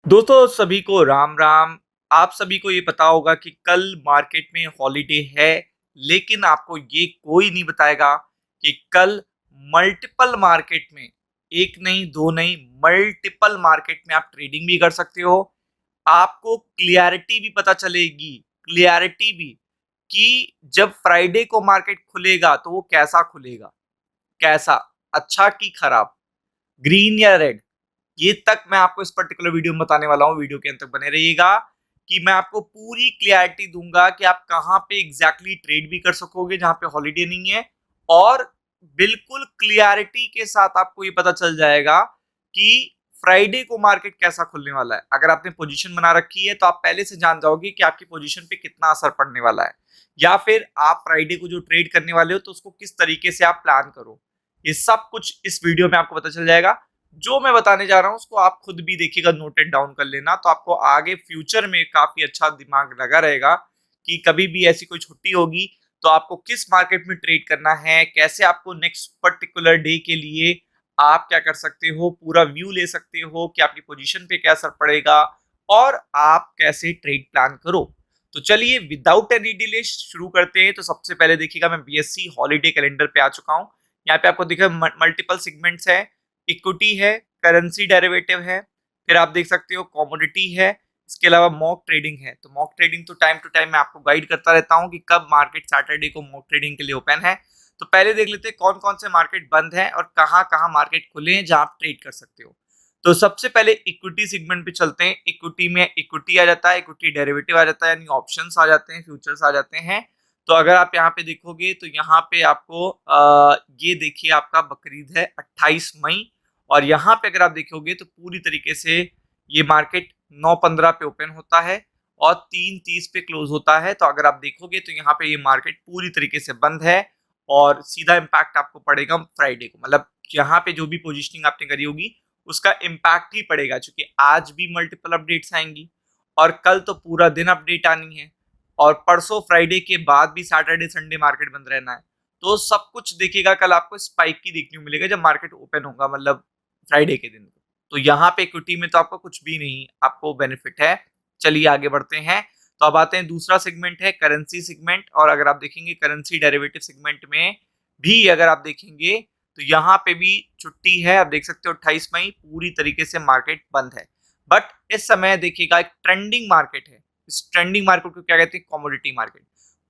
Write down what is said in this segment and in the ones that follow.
दोस्तों सभी को राम राम। आप सभी को ये पता होगा कि कल मार्केट में हॉलिडे है, लेकिन आपको ये कोई नहीं बताएगा कि कल मल्टीपल मार्केट में एक नहीं दो नहीं मल्टीपल मार्केट में आप ट्रेडिंग भी कर सकते हो। आपको क्लियरिटी भी पता चलेगी, क्लियरिटी भी कि जब फ्राइडे को मार्केट खुलेगा तो वो कैसा खुलेगा, कैसा, अच्छा कि खराब, ग्रीन या रेड। ये तक मैं आपको इस पर्टिकुलर वीडियो में बताने वाला हूँ। वीडियो के अंत तक बने रहिएगा कि मैं आपको पूरी क्लियरिटी दूंगा कि आप कहां पे एग्जैक्टली ट्रेड भी कर सकोगे जहां पे हॉलीडे नहीं है, और बिल्कुल क्लियरिटी के साथ आपको ये पता चल जाएगा कि फ्राइडे को मार्केट कैसा खुलने वाला है। अगर आपने पोजीशन बना रखी है तो आप पहले से जान जाओगे कि आपकी पोजीशन पे कितना असर पड़ने वाला है, या फिर आप फ्राइडे को जो ट्रेड करने वाले हो तो उसको किस तरीके से आप प्लान करो। ये सब कुछ इस वीडियो में आपको पता चल जाएगा। जो मैं बताने जा रहा हूं उसको आप खुद भी देखिएगा, नोटेड डाउन कर लेना, तो आपको आगे फ्यूचर में काफी अच्छा दिमाग लगा रहेगा कि कभी भी ऐसी कोई छुट्टी होगी तो आपको किस मार्केट में ट्रेड करना है, कैसे आपको नेक्स्ट पर्टिकुलर डे के लिए आप क्या कर सकते हो, पूरा व्यू ले सकते हो कि आपकी पोजीशन पे क्या असर पड़ेगा और आप कैसे ट्रेड प्लान करो। तो चलिए विदाउट एनी डिले शुरू करते हैं। तो सबसे पहले देखिएगा, मैं बीएससी हॉलीडे कैलेंडर पे आ चुका हूँ। यहाँ पे आपको दिखेगा मल्टीपल सेगमेंट्स है, इक्विटी है, करेंसी डेरिवेटिव है, फिर आप देख सकते हो कमोडिटी है, इसके अलावा मॉक ट्रेडिंग है। तो मॉक ट्रेडिंग तो टाइम टू टाइम मैं आपको गाइड करता रहता हूँ कि कब मार्केट सैटरडे को मॉक ट्रेडिंग के लिए ओपन है। तो पहले देख लेते हैं कौन कौन से मार्केट बंद है और कहाँ कहाँ मार्केट खुले हैं जहां आप ट्रेड कर सकते हो। तो सबसे पहले इक्विटी सेगमेंट पे चलते हैं। इक्विटी में इक्विटी आ जाता है, इक्विटी डेरिवेटिव आ जाता है, यानी ऑप्शंस आ जाते हैं, फ्यूचर्स आ जाते हैं। तो अगर आप यहाँ पे देखोगे तो यहाँ पे आपको ये देखिए आपका बकरीद है 28 मई, और यहाँ पे अगर आप देखोगे तो पूरी तरीके से ये मार्केट 9:15 पे ओपन होता है और 3:30 पे क्लोज होता है। तो अगर आप देखोगे तो यहाँ पे ये मार्केट पूरी तरीके से बंद है और सीधा इम्पैक्ट आपको पड़ेगा फ्राइडे को, मतलब यहाँ पे जो भी पोजिशनिंग आपने करी होगी उसका इम्पैक्ट ही पड़ेगा, क्योंकि आज भी मल्टीपल अपडेट्स आएंगी और कल तो पूरा दिन अपडेट आनी है, और परसों फ्राइडे के बाद भी सैटरडे संडे मार्केट बंद रहना है। तो सब कुछ देखिएगा कल आपको स्पाइक की देखने को मिलेगा जब मार्केट ओपन होगा, मतलब फ्राइडे के दिन। तो यहाँ पे इक्विटी में तो आपको कुछ भी नहीं आपको बेनिफिट है। चलिए आगे बढ़ते हैं। तो अब आते हैं, दूसरा सेगमेंट है करेंसी सेगमेंट, और अगर आप देखेंगे करेंसी डेरिवेटिव सेगमेंट में भी अगर आप देखेंगे तो यहाँ पे भी छुट्टी है। आप देख सकते हो 28 मई पूरी तरीके से मार्केट बंद है। बट इस समय देखिएगा एक ट्रेंडिंग मार्केट है। इस ट्रेंडिंग मार्केट को क्या कहते हैं? Commodity market.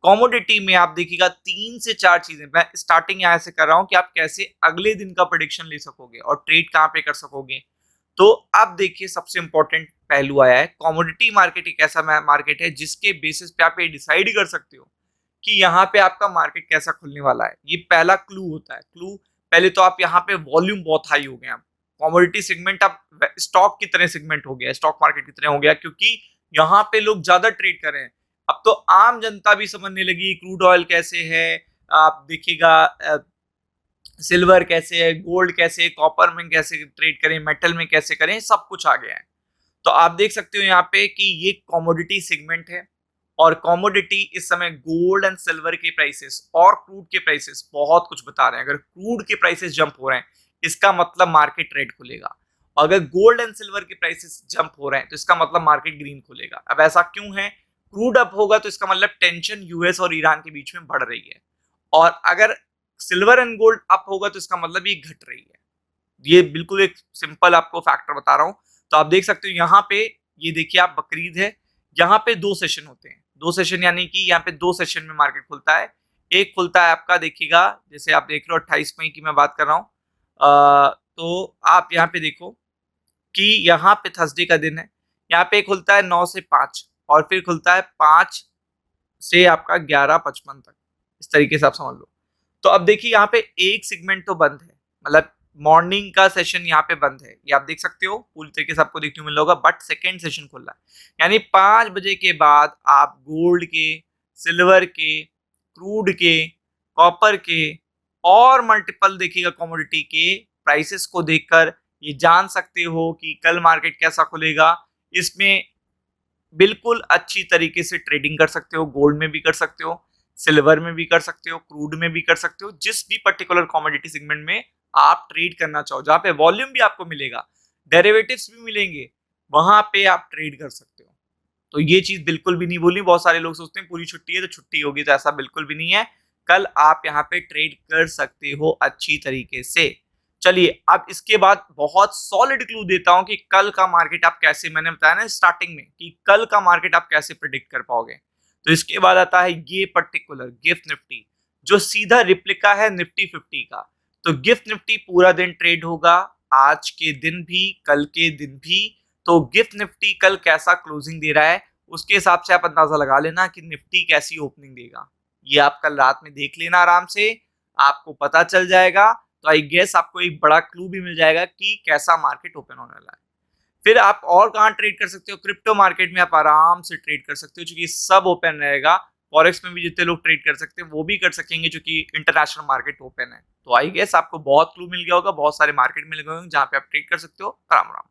कमोडिटी में आप देखिएगा 3 से 4 चीजें, मैं स्टार्टिंग यहाँ से कर रहा हूं कि आप कैसे अगले दिन का प्रेडिक्शन ले सकोगे और ट्रेड कहां पे कर सकोगे। तो अब देखिए सबसे इंपॉर्टेंट पहलू आया है। कमोडिटी मार्केट एक ऐसा मार्केट है जिसके बेसिस पे आप ये डिसाइड कर सकते हो कि यहाँ पे आपका मार्केट कैसा खुलने वाला है। ये पहला क्लू होता है। क्लू पहले तो आप यहाँ पे वॉल्यूम बहुत हाई हो गया, कमोडिटी सेगमेंट अब स्टॉक की तरह सेगमेंट हो गया, स्टॉक मार्केट की तरह हो गया, क्योंकि यहाँ पे लोग ज्यादा ट्रेड कर रहे हैं। अब तो आम जनता भी समझने लगी क्रूड ऑयल कैसे है, आप देखिएगा सिल्वर कैसे है, गोल्ड कैसे है, कॉपर में कैसे ट्रेड करें, मेटल में कैसे करें, सब कुछ आ गया है। तो आप देख सकते हो यहाँ पे कि ये कमोडिटी सेगमेंट है, और कमोडिटी इस समय गोल्ड एंड सिल्वर के प्राइसेस और क्रूड के प्राइसेस बहुत कुछ बता रहे हैं। अगर क्रूड के प्राइसेस जंप हो रहे हैं इसका मतलब मार्केट रेड खुलेगा, और अगर गोल्ड एंड सिल्वर के प्राइसेस जंप हो रहे हैं तो इसका मतलब मार्केट ग्रीन खुलेगा। अब ऐसा क्यों है? क्रूड अप होगा तो इसका मतलब टेंशन यूएस और ईरान के बीच में बढ़ रही है, और अगर सिल्वर एंड गोल्ड अप होगा तो इसका मतलब ये घट रही है। ये बिल्कुल एक सिंपल आपको फैक्टर बता रहा हूं। तो आप देख सकते हो यहाँ पे, ये देखिए आप बकरीद है, यहाँ पे 2 सेशन होते हैं। 2 सेशन यानी कि यहाँ पे 2 सेशन में मार्केट खुलता है। एक खुलता है आपका, देखिएगा जैसे आप देख रहे हो 28 मई की मैं बात कर रहा हूँ। तो आप यहाँ पे देखो कि यहाँ पे थर्सडे का दिन है, यहाँ पे खुलता है 9 से 5, और फिर खुलता है 5 से आपका 11:55 तक। इस तरीके से आप समझ लो। तो अब देखिए यहाँ पे एक सेगमेंट तो बंद है, मतलब मॉर्निंग का सेशन यहाँ पे बंद है, ये आप देख सकते हो पूरी तरीके से आपको देखने को मिल होगा। बट सेकेंड सेशन खुल रहा है, यानी 5 बजे के बाद आप गोल्ड के, सिल्वर के, क्रूड के, कॉपर के और मल्टीपल देखिएगा कमोडिटी के प्राइसेस को देखकर ये जान सकते हो कि कल मार्केट कैसा खुलेगा। इसमें बिल्कुल अच्छी तरीके से ट्रेडिंग कर सकते हो, गोल्ड में भी कर सकते हो, सिल्वर में भी कर सकते हो, क्रूड में भी कर सकते हो, जिस भी पर्टिकुलर कमोडिटी सेगमेंट में आप ट्रेड करना चाहो, जहां पे वॉल्यूम भी आपको मिलेगा, डेरिवेटिव्स भी मिलेंगे, वहां पे आप ट्रेड कर सकते हो। तो ये चीज बिल्कुल भी नहीं भूलनी। बहुत सारे लोग सोचते हैं पूरी छुट्टी है तो छुट्टी होगी, तो ऐसा बिल्कुल भी नहीं है। कल आप यहाँ पे ट्रेड कर सकते हो अच्छी तरीके से। चलिए अब इसके बाद बहुत सॉलिड क्लू देता हूं कि कल का मार्केट आप कैसे, मैंने बताया ना स्टार्टिंग में कि कल का मार्केट आप कैसे प्रिडिक्ट कर पाओगे। तो इसके बाद आता है ये पर्टिकुलर गिफ्ट निफ्टी, जो सीधा रिप्लिका है निफ्टी 50 का। तो गिफ्ट निफ्टी पूरा दिन ट्रेड होगा, आज के दिन भी कल के दिन भी। तो गिफ्ट निफ्टी कल कैसा क्लोजिंग दे रहा है उसके हिसाब से आप अंदाजा लगा लेना कि निफ्टी कैसी ओपनिंग देगा। ये आप कल रात में देख लेना आराम से, आपको पता चल जाएगा। तो आई गेस आपको एक बड़ा क्लू भी मिल जाएगा कि कैसा मार्केट ओपन होने वाला है। फिर आप और कहाँ ट्रेड कर सकते हो, क्रिप्टो मार्केट में आप आराम से ट्रेड कर सकते हो क्योंकि सब ओपन रहेगा। फॉरेक्स में भी जितने लोग ट्रेड कर सकते हैं वो भी कर सकेंगे क्योंकि इंटरनेशनल मार्केट ओपन है। तो आई गेस आपको बहुत क्लू मिल गया होगा, बहुत सारे मार्केट मिल गए होंगे जहां पे आप ट्रेड कर सकते हो। राम राम।